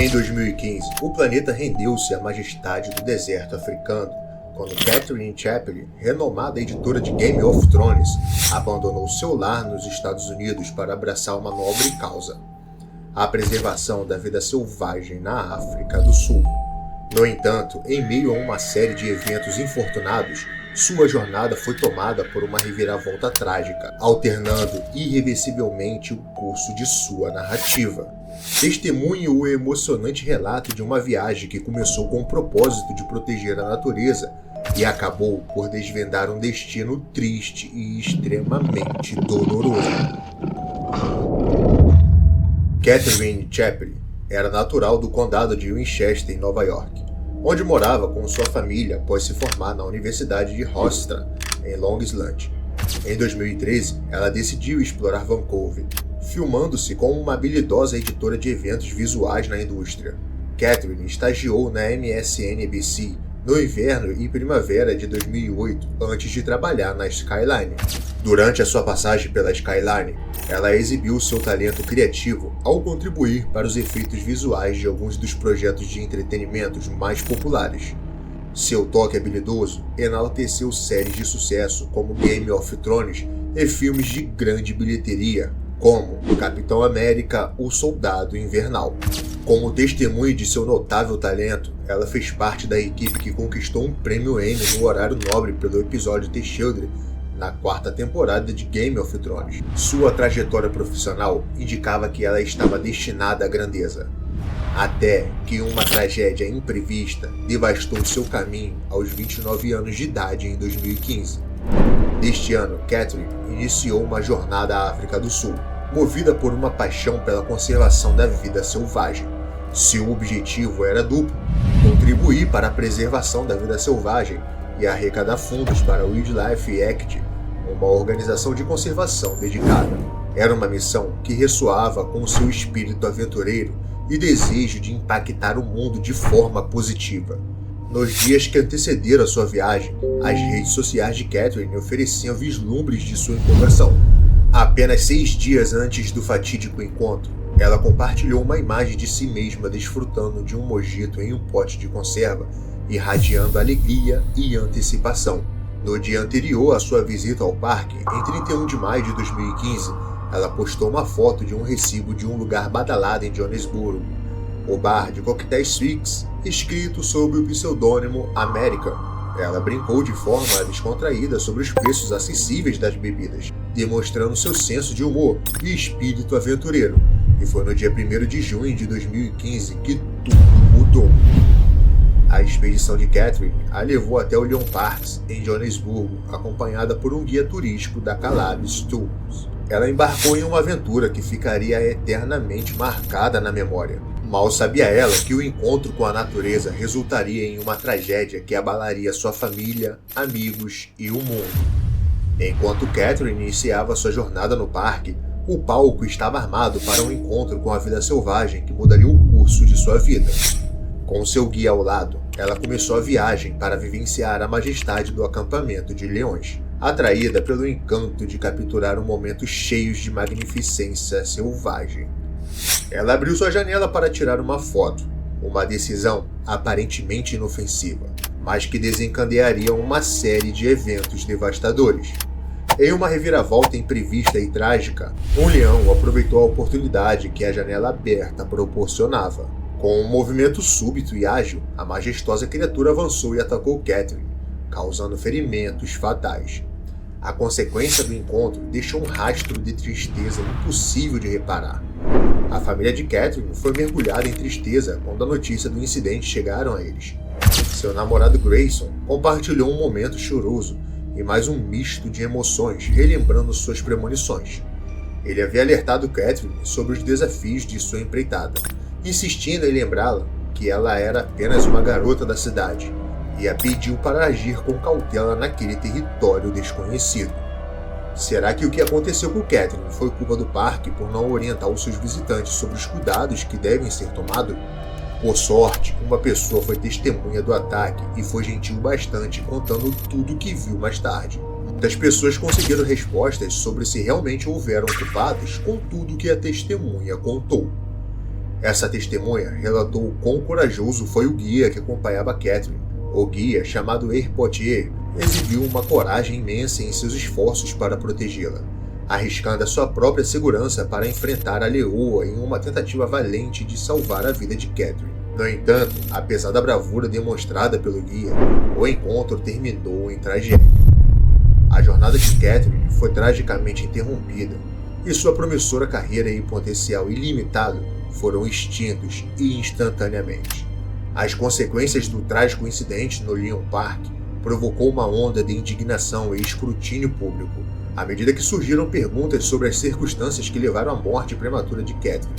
Em 2015, o planeta rendeu-se à majestade do deserto africano, quando Catherine Chappell, renomada editora de Game of Thrones, abandonou seu lar nos Estados Unidos para abraçar uma nobre causa: a preservação da vida selvagem na África do Sul. No entanto, em meio a uma série de eventos infortunados, sua jornada foi tomada por uma reviravolta trágica, alternando irreversivelmente o curso de sua narrativa. Testemunhe o emocionante relato de uma viagem que começou com o propósito de proteger a natureza e acabou por desvendar um destino triste e extremamente doloroso. Catherine Chappell era natural do condado de Winchester, em Nova York, onde morava com sua família após se formar na Universidade de Hofstra, em Long Island. Em 2013, ela decidiu explorar Vancouver, filmando-se como uma habilidosa editora de eventos visuais na indústria. Catherine estagiou na MSNBC no inverno e primavera de 2008, antes de trabalhar na Skyline. Durante a sua passagem pela Skyline, ela exibiu seu talento criativo ao contribuir para os efeitos visuais de alguns dos projetos de entretenimento mais populares. Seu toque habilidoso enalteceu séries de sucesso como Game of Thrones e filmes de grande bilheteria, como Capitão América: O Soldado Invernal. Como testemunho de seu notável talento, ela fez parte da equipe que conquistou um prêmio Emmy no horário nobre pelo episódio The Children, na quarta temporada de Game of Thrones. Sua trajetória profissional indicava que ela estava destinada à grandeza, até que uma tragédia imprevista devastou seu caminho aos 29 anos de idade em 2015. Neste ano, Catherine iniciou uma jornada à África do Sul, movida por uma paixão pela conservação da vida selvagem. Seu objetivo era duplo: contribuir para a preservação da vida selvagem e arrecadar fundos para o Wildlife Act, uma organização de conservação dedicada. Era uma missão que ressoava com seu espírito aventureiro e desejo de impactar o mundo de forma positiva. Nos dias que antecederam a sua viagem, as redes sociais de Catherine ofereciam vislumbres de sua empolgação. Apenas 6 dias antes do fatídico encontro, ela compartilhou uma imagem de si mesma desfrutando de um mojito em um pote de conserva, irradiando alegria e antecipação. No dia anterior à sua visita ao parque, em 31 de maio de 2015, ela postou uma foto de um recibo de um lugar badalado em Joanesburgo, o bar de coquetéis Swix, escrito sob o pseudônimo American. Ela brincou de forma descontraída sobre os preços acessíveis das bebidas, demonstrando seu senso de humor e espírito aventureiro. E foi no dia 1º de junho de 2015 que tudo mudou. A expedição de Catherine a levou até o Leon Parks, em Joanesburgo, acompanhada por um guia turístico da Calabis Tours. Ela embarcou em uma aventura que ficaria eternamente marcada na memória. Mal sabia ela que o encontro com a natureza resultaria em uma tragédia que abalaria sua família, amigos e o mundo. Enquanto Catherine iniciava sua jornada no parque, o palco estava armado para um encontro com a vida selvagem que mudaria o curso de sua vida. Com seu guia ao lado, ela começou a viagem para vivenciar a majestade do acampamento de leões, atraída pelo encanto de capturar um momento cheio de magnificência selvagem. Ela abriu sua janela para tirar uma foto, uma decisão aparentemente inofensiva, mas que desencadearia uma série de eventos devastadores. Em uma reviravolta imprevista e trágica, um leão aproveitou a oportunidade que a janela aberta proporcionava. Com um movimento súbito e ágil, a majestosa criatura avançou e atacou Catherine, causando ferimentos fatais. A consequência do encontro deixou um rastro de tristeza impossível de reparar. A família de Catherine foi mergulhada em tristeza quando a notícia do incidente chegaram a eles. Seu namorado Grayson compartilhou um momento choroso e mais um misto de emoções, relembrando suas premonições. Ele havia alertado Catherine sobre os desafios de sua empreitada, insistindo em lembrá-la que ela era apenas uma garota da cidade, e a pediu para agir com cautela naquele território desconhecido. Será que o que aconteceu com Catherine foi culpa do parque por não orientar os seus visitantes sobre os cuidados que devem ser tomados? Por sorte, uma pessoa foi testemunha do ataque e foi gentil bastante, contando tudo o que viu mais tarde. Muitas pessoas conseguiram respostas sobre se realmente houveram culpados com tudo que a testemunha contou. Essa testemunha relatou o quão corajoso foi o guia que acompanhava Catherine. O guia, chamado Air Potier, exibiu uma coragem imensa em seus esforços para protegê-la, arriscando a sua própria segurança para enfrentar a leoa em uma tentativa valente de salvar a vida de Catherine. No entanto, apesar da bravura demonstrada pelo guia, o encontro terminou em tragédia. A jornada de Catherine foi tragicamente interrompida e sua promissora carreira e potencial ilimitado foram extintos instantaneamente. As consequências do trágico incidente no Leon Park provocou uma onda de indignação e escrutínio público, à medida que surgiram perguntas sobre as circunstâncias que levaram à morte prematura de Catherine.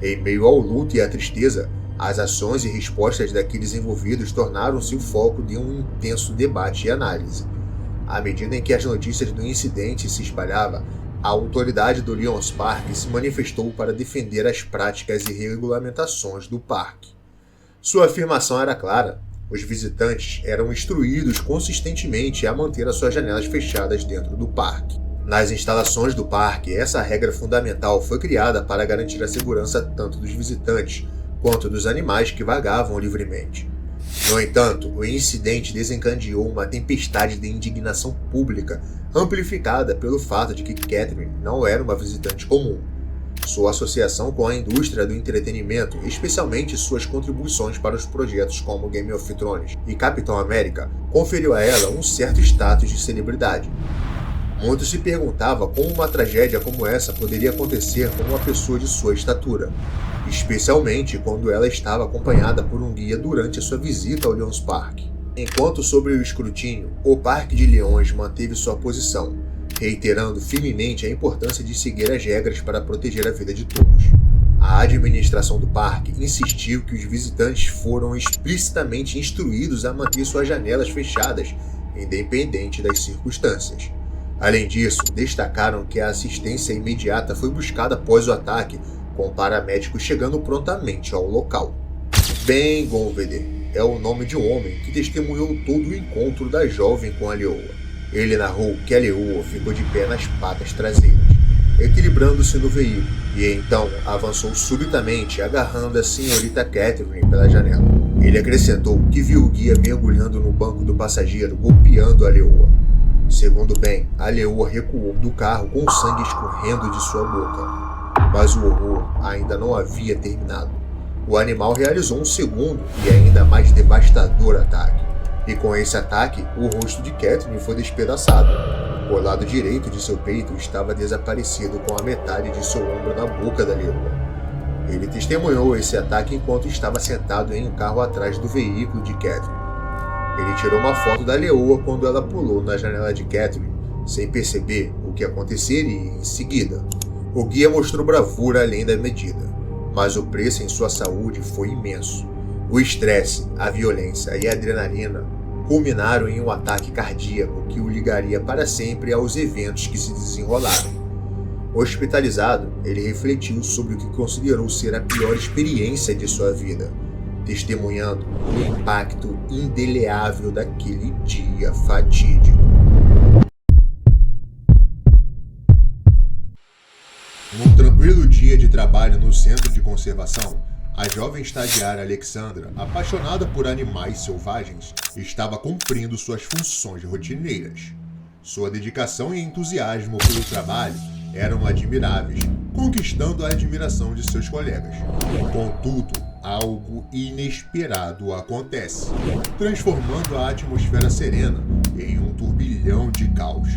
Em meio ao luto e à tristeza, as ações e respostas daqueles envolvidos tornaram-se o foco de um intenso debate e análise. À medida em que as notícias do incidente se espalhavam, a autoridade do Leon's Park se manifestou para defender as práticas e regulamentações do parque. Sua afirmação era clara: os visitantes eram instruídos consistentemente a manter as suas janelas fechadas dentro do parque. Nas instalações do parque, essa regra fundamental foi criada para garantir a segurança tanto dos visitantes quanto dos animais que vagavam livremente. No entanto, o incidente desencadeou uma tempestade de indignação pública, amplificada pelo fato de que Catherine não era uma visitante comum. Sua associação com a indústria do entretenimento, especialmente suas contribuições para os projetos como Game of Thrones e Capitão América, conferiu a ela um certo status de celebridade. Muito se perguntava como uma tragédia como essa poderia acontecer com uma pessoa de sua estatura, especialmente quando ela estava acompanhada por um guia durante sua visita ao Leon's Park. Enquanto sob o escrutínio, o Parque de Leões manteve sua posição, reiterando firmemente a importância de seguir as regras para proteger a vida de todos. A administração do parque insistiu que os visitantes foram explicitamente instruídos a manter suas janelas fechadas, independente das circunstâncias. Além disso, destacaram que a assistência imediata foi buscada após o ataque, com paramédicos chegando prontamente ao local. Ben Goldweder é o nome de um homem que testemunhou todo o encontro da jovem com a leoa. Ele narrou que a leoa ficou de pé nas patas traseiras, equilibrando-se no veículo, e então avançou subitamente, agarrando a senhorita Catherine pela janela. Ele acrescentou que viu o guia mergulhando no banco do passageiro, golpeando a leoa. Segundo Ben, a leoa recuou do carro com o sangue escorrendo de sua boca. Mas o horror ainda não havia terminado. O animal realizou um segundo e ainda mais devastador ataque. E com esse ataque, o rosto de Catherine foi despedaçado. O lado direito de seu peito estava desaparecido com a metade de seu ombro na boca da leoa. Ele testemunhou esse ataque enquanto estava sentado em um carro atrás do veículo de Catherine. Ele tirou uma foto da leoa quando ela pulou na janela de Catherine, sem perceber o que aconteceria em seguida. O guia mostrou bravura além da medida, mas o preço em sua saúde foi imenso. O estresse, a violência e a adrenalina culminaram em um ataque cardíaco que o ligaria para sempre aos eventos que se desenrolaram. Hospitalizado, ele refletiu sobre o que considerou ser a pior experiência de sua vida, testemunhando o impacto indeleável daquele dia fatídico. Num tranquilo dia de trabalho no centro de conservação, a jovem estagiária Alexandra, apaixonada por animais selvagens, estava cumprindo suas funções rotineiras. Sua dedicação e entusiasmo pelo trabalho eram admiráveis, conquistando a admiração de seus colegas. Contudo, algo inesperado acontece, transformando a atmosfera serena em um turbilhão de caos.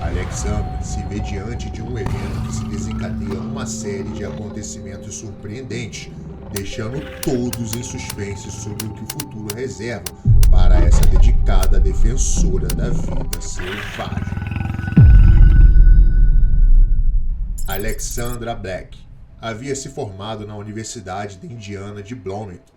Alexandra se vê diante de um evento que se desencadeia uma série de acontecimentos surpreendentes, deixando todos em suspense sobre o que o futuro reserva para essa dedicada defensora da vida selvagem. Alexandra Black havia se formado na Universidade de Indiana de Bloomington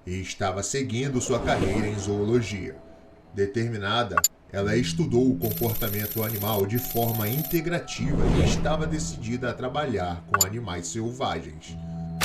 e estava seguindo sua carreira em zoologia. Determinada, ela estudou o comportamento animal de forma integrativa e estava decidida a trabalhar com animais selvagens.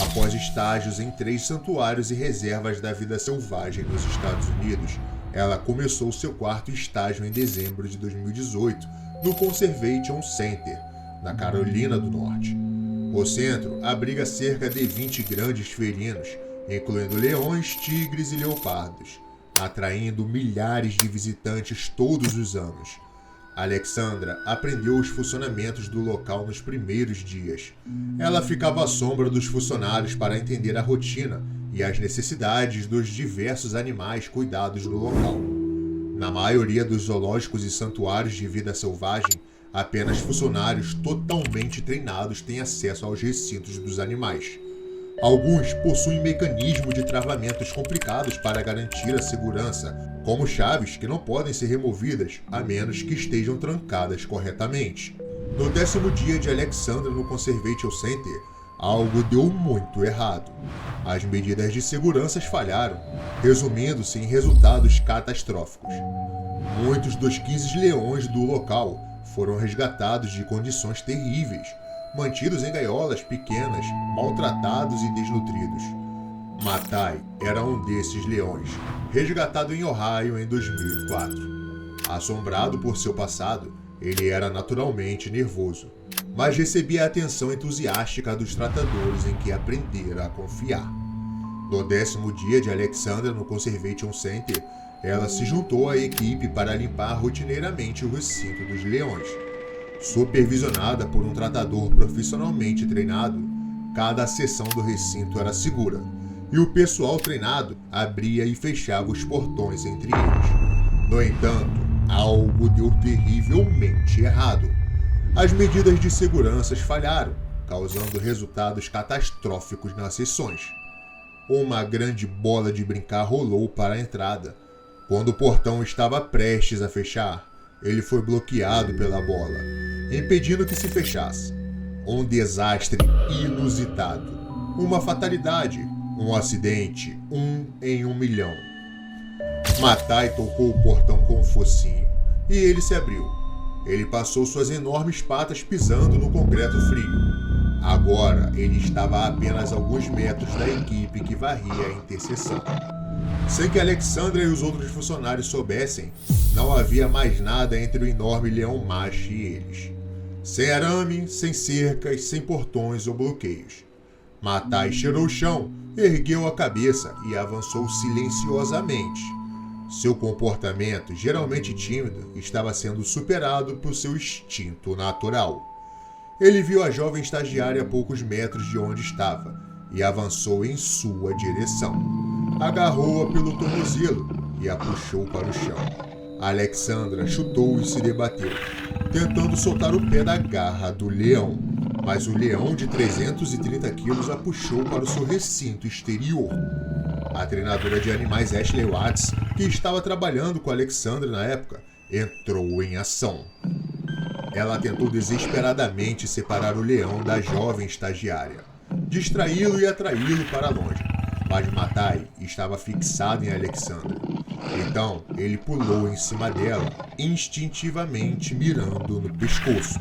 Após estágios em 3 santuários e reservas da vida selvagem nos Estados Unidos, ela começou seu 4º estágio em dezembro de 2018 no Conservation Center, na Carolina do Norte. O centro abriga cerca de 20 grandes felinos, incluindo leões, tigres e leopardos, atraindo milhares de visitantes todos os anos. Alexandra aprendeu os funcionamentos do local nos primeiros dias. Ela ficava à sombra dos funcionários para entender a rotina e as necessidades dos diversos animais cuidados no local. Na maioria dos zoológicos e santuários de vida selvagem, apenas funcionários totalmente treinados têm acesso aos recintos dos animais. Alguns possuem mecanismos de travamentos complicados para garantir a segurança, como chaves que não podem ser removidas a menos que estejam trancadas corretamente. No 10º dia de Alexandra no Conservation Center, algo deu muito errado. As medidas de segurança falharam, resumindo-se em resultados catastróficos. Muitos dos 15 leões do local foram resgatados de condições terríveis, mantidos em gaiolas pequenas, maltratados e desnutridos. Matai era um desses leões, resgatado em Ohio em 2004. Assombrado por seu passado, ele era naturalmente nervoso, mas recebia a atenção entusiástica dos tratadores em que aprendera a confiar. No 10º dia de Alexandra no Conservation Center, ela se juntou à equipe para limpar rotineiramente o recinto dos leões. Supervisionada por um tratador profissionalmente treinado, cada seção do recinto era segura, e o pessoal treinado abria e fechava os portões entre eles. No entanto, algo deu terrivelmente errado. As medidas de segurança falharam, causando resultados catastróficos nas sessões. Uma grande bola de brincar rolou para a entrada. Quando o portão estava prestes a fechar, ele foi bloqueado pela bola, impedindo que se fechasse. Um desastre inusitado. Uma fatalidade. Um acidente. 1 em 1 milhão. Matai tocou o portão com um focinho, e ele se abriu. Ele passou suas enormes patas pisando no concreto frio. Agora ele estava a apenas alguns metros da equipe que varria a interseção. Sem que Alexandra e os outros funcionários soubessem, não havia mais nada entre o enorme leão macho e eles. Sem arame, sem cercas, sem portões ou bloqueios. Matai cheirou o chão, ergueu a cabeça e avançou silenciosamente. Seu comportamento, geralmente tímido, estava sendo superado por seu instinto natural. Ele viu a jovem estagiária a poucos metros de onde estava e avançou em sua direção. Agarrou-a pelo tornozelo e a puxou para o chão. Alexandra chutou e se debateu, tentando soltar o pé da garra do leão, mas o leão de 330 quilos a puxou para o seu recinto exterior. A treinadora de animais Ashley Watts, que estava trabalhando com Alexandra na época, entrou em ação. Ela tentou desesperadamente separar o leão da jovem estagiária, distraí-lo e atraí-lo para longe, mas Matai estava fixado em Alexandra. Então, ele pulou em cima dela, instintivamente mirando no pescoço.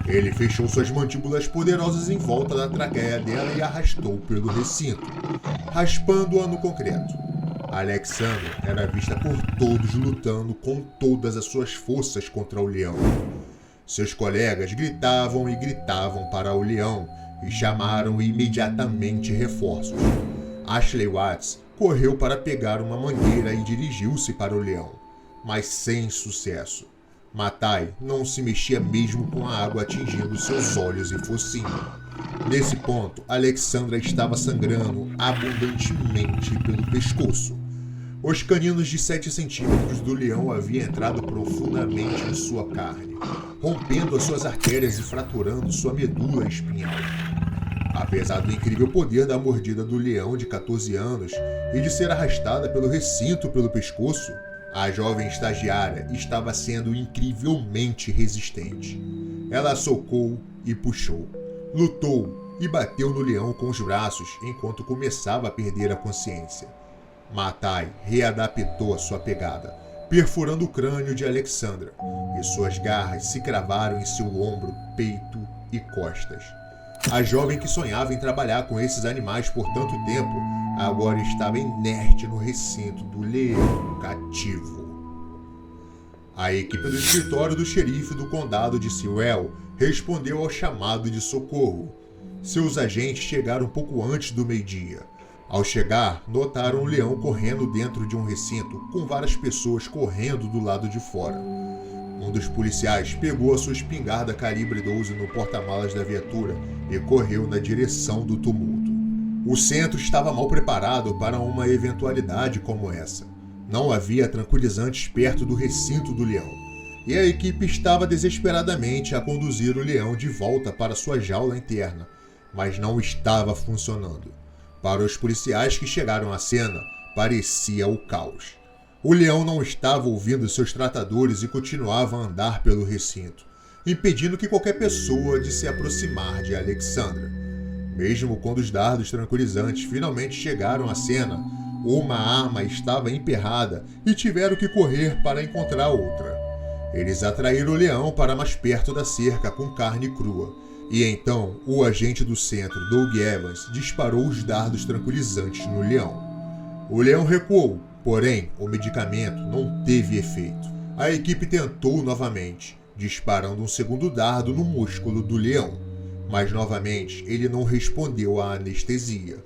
Ele fechou suas mandíbulas poderosas em volta da traqueia dela e a arrastou pelo recinto, raspando-a no concreto. Alexandra era vista por todos lutando com todas as suas forças contra o leão. Seus colegas gritavam e gritavam para o leão e chamaram imediatamente reforços. Ashley Watts correu para pegar uma mangueira e dirigiu-se para o leão, mas sem sucesso. Matai não se mexia mesmo com a água atingindo seus olhos e focinho. Nesse ponto, Alexandra estava sangrando abundantemente pelo pescoço. Os caninos de 7 centímetros do leão haviam entrado profundamente em sua carne, rompendo as suas artérias e fraturando sua medula espinhal. Apesar do incrível poder da mordida do leão de 14 anos e de ser arrastada pelo recinto pelo pescoço, a jovem estagiária estava sendo incrivelmente resistente. Ela socou e puxou, lutou e bateu no leão com os braços enquanto começava a perder a consciência. Matai readaptou a sua pegada, perfurando o crânio de Alexandra, e suas garras se cravaram em seu ombro, peito e costas. A jovem que sonhava em trabalhar com esses animais por tanto tempo, agora estava inerte no recinto do leão cativo. A equipe do escritório do xerife do condado de Sewell respondeu ao chamado de socorro. Seus agentes chegaram pouco antes do meio-dia. Ao chegar, notaram um leão correndo dentro de um recinto, com várias pessoas correndo do lado de fora. Um dos policiais pegou a sua espingarda calibre 12 no porta-malas da viatura e correu na direção do tumulto. O centro estava mal preparado para uma eventualidade como essa. Não havia tranquilizantes perto do recinto do leão, e a equipe estava desesperadamente a conduzir o leão de volta para sua jaula interna, mas não estava funcionando. Para os policiais que chegaram à cena, parecia o caos. O leão não estava ouvindo seus tratadores e continuava a andar pelo recinto, impedindo que qualquer pessoa de se aproximar de Alexandra. Mesmo quando os dardos tranquilizantes finalmente chegaram à cena, uma arma estava emperrada e tiveram que correr para encontrar outra. Eles atraíram o leão para mais perto da cerca com carne crua, e então o agente do centro, Doug Evans, disparou os dardos tranquilizantes no leão. O leão recuou, porém o medicamento não teve efeito. A equipe tentou novamente, disparando um segundo dardo no músculo do leão, mas novamente ele não respondeu à anestesia.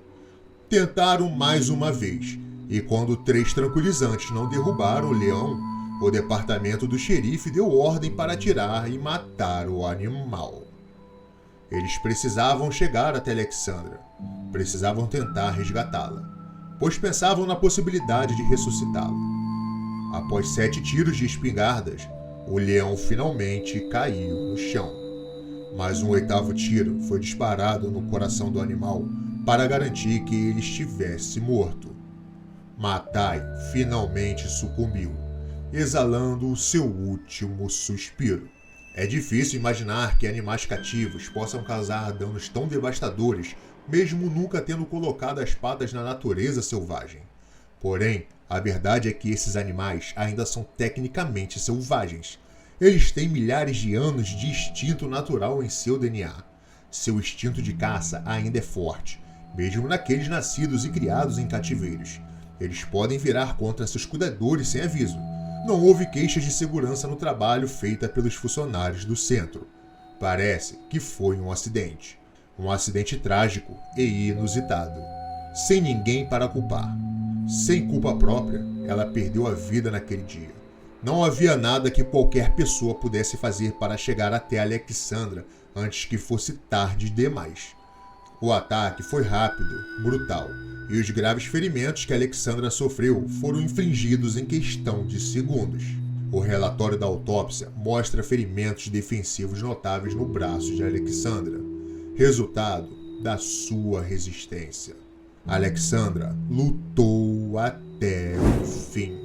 Tentaram mais uma vez, e quando 3 tranquilizantes não derrubaram o leão, o departamento do xerife deu ordem para atirar e matar o animal. Eles precisavam chegar até Alexandra. Precisavam tentar resgatá-la, pois pensavam na possibilidade de ressuscitá-la. Após 7 tiros de espingardas, o leão finalmente caiu no chão. Mas um 8º tiro foi disparado no coração do animal para garantir que ele estivesse morto. Matai finalmente sucumbiu, exalando o seu último suspiro. É difícil imaginar que animais cativos possam causar danos tão devastadores, mesmo nunca tendo colocado as patas na natureza selvagem. Porém, a verdade é que esses animais ainda são tecnicamente selvagens. Eles têm milhares de anos de instinto natural em seu DNA. Seu instinto de caça ainda é forte, mesmo naqueles nascidos e criados em cativeiros. Eles podem virar contra seus cuidadores sem aviso. Não houve queixas de segurança no trabalho feita pelos funcionários do centro. Parece que foi um acidente. Um acidente trágico e inusitado. Sem ninguém para culpar. Sem culpa própria, ela perdeu a vida naquele dia. Não havia nada que qualquer pessoa pudesse fazer para chegar até Alexandra antes que fosse tarde demais. O ataque foi rápido, brutal, e os graves ferimentos que Alexandra sofreu foram infligidos em questão de segundos. O relatório da autópsia mostra ferimentos defensivos notáveis no braço de Alexandra, resultado da sua resistência. Alexandra lutou até o fim.